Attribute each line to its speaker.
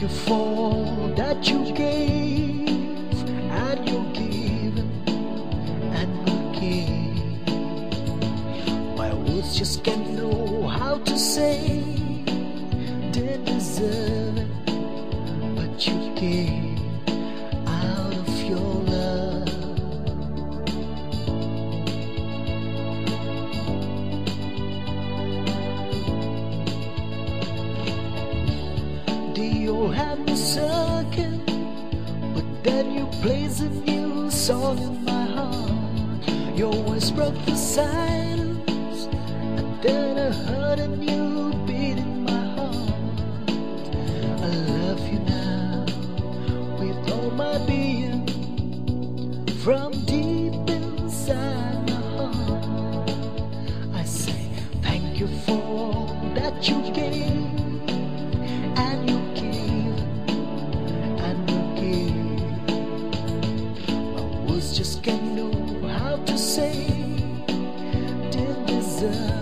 Speaker 1: you for all that you gave, and you're given and will give. My words just can't know how to say, didn't deserve it, but you gave out of your love. The old had me sucking, but then you placed a new song in my heart. Your voice broke the silence, and then I heard a new beat in my heart. I love you now with all my being, from deep inside my heart. I say thank you for all that you gave, and you give, and you give. My words just can't know how to say, didn't deserve